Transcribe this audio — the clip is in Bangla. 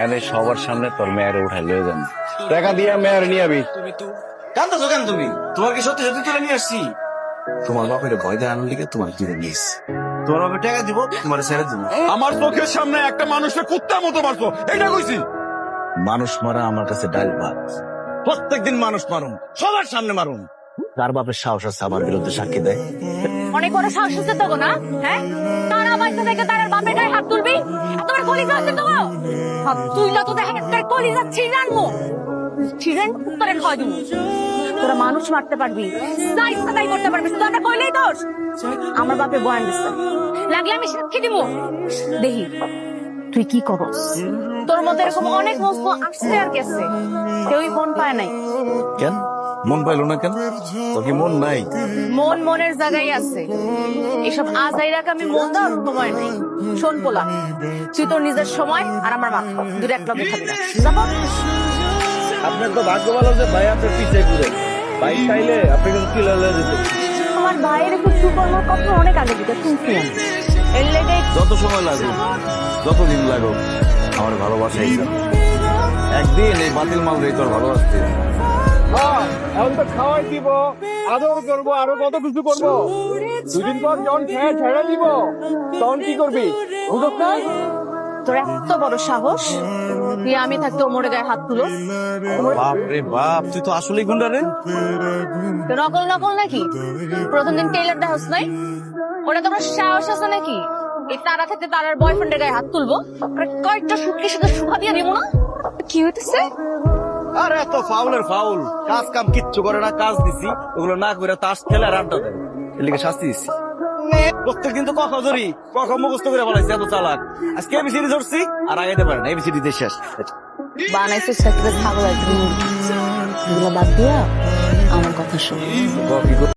এনে সবার সামনে তোর মেয়েরে উঠাই লয়ে যান, টাকা দিয়ে মেয়ের নিয়ে আবি। কান্দাছো কেন তুমি? তোমার কি সত্যি সত্যি তুলে নিয়ে আসছি? তোমার বাপের ভয় দেখানোর লিগে তোমার তুলে নিয়েছি। তোমার বাপের টাকা দিব, তোমার ছেড়ে দিব। আমার চোখের সামনে একটা মানুষকে কুত্তার মতো মারছো, এটা কইছি। মানুষ মারা আমার কাছে ডাল ভাত। প্রত্যেকদিন মানুষ মারুন, সবার সামনে মারুন। তার বাপের সাহস আছে আমার বিরুদ্ধে সাক্ষী দেয়? অনেক বড় সাহস আছে তো না? হ্যাঁ, তারা বাইসা থেকে তার বাপের গায়ে হাত তুলবি? তোমার কলিজা আছে তো? হাত তুইলা তো দেখা তার কলিজা ছিড়ানবো, ছিড়ান উত্তরে খাওয়া দিব। তোরা মানুষ মারতে পারবি, তাই তাই করতে পারবি, শুধু আমরা কইলেই দোষ। আমার বাপে বয়ান দিচ্ছে, লাগলে আমি সাক্ষী দিব। দেখি তুই কি করস। তোর মধ্যে এরকম অনেক মস্ত আসছে আর গেছে, কেউই মন পায় নাই। কেন মন পাইলো না কেন? তোর কি মন নাই? মন মনের জায়গায় আছে, এসব আজাইরাকে আমি মন দেওয়ার সময় নেই। শোন পোলা, তুই তোর নিজের সময় আর আমার মা দুটো এক লগে খাবি না। যাবো? আপনার তো ভাগ্য ভালো যে ভাই আপনার পিছিয়ে ঘুরে, ভাই চাইলে আপনাকে কি লয়ে যেত। আমার ভাইয়ের একটু সুকর্মর কথা অনেক আগে দিকে শুনছি আমি। এর লেগে যত সময় লাগুক, যতদিন লাগুক, আমার ভালোবাসাই যাবে। একদিন এই বাতিল মাল দিয়ে তোর ভালোবাসতে। এখন তো খাওয়াই দিব, আদর করবো, আরো কত কিছু করবো। দুদিন পর যখন খেয়ে ছেড়ে দিব, তখন কি করবি? বুঝছ না? তোর এত বড় সাহস, তুই আমি থাকতে ওমরে গায়ে হাত তুলো? বাপ রে বাপ, তুই তো আসলেই গুন্ডা রে। নকল নকল নাকি? প্রথম দিন টেইলার দেখাস নাই? ওটা তোমার সাহস আছে নাকি? এই তারা থেকে তারার বয়ফ্রেন্ডের গায়ে হাত তুলবো? কয়েকটা সুটকে সাথে শুভা দিয়ে দিব না? কি হইতেছে? আরে এত ফাউলের ফাউল, কাজ কাম কিচ্ছু করে না, কাজ দিছি ওগুলো না করে তাস খেলে আর আড্ডা দেয়। এর লিগে শাস্তি দিচ্ছি। প্রত্যেকদিন তো কখন ধরি, কখন মুখস্থ করে বলাইছি, এত চালাক। আজকে এবিসিডি ধরছি আর আগাইতে পারে না, এবিসিডি দিয়ে শেষ। বানাইছে ছাগল একদম। এগুলো বাদ দিয়া আমার কথা শোন।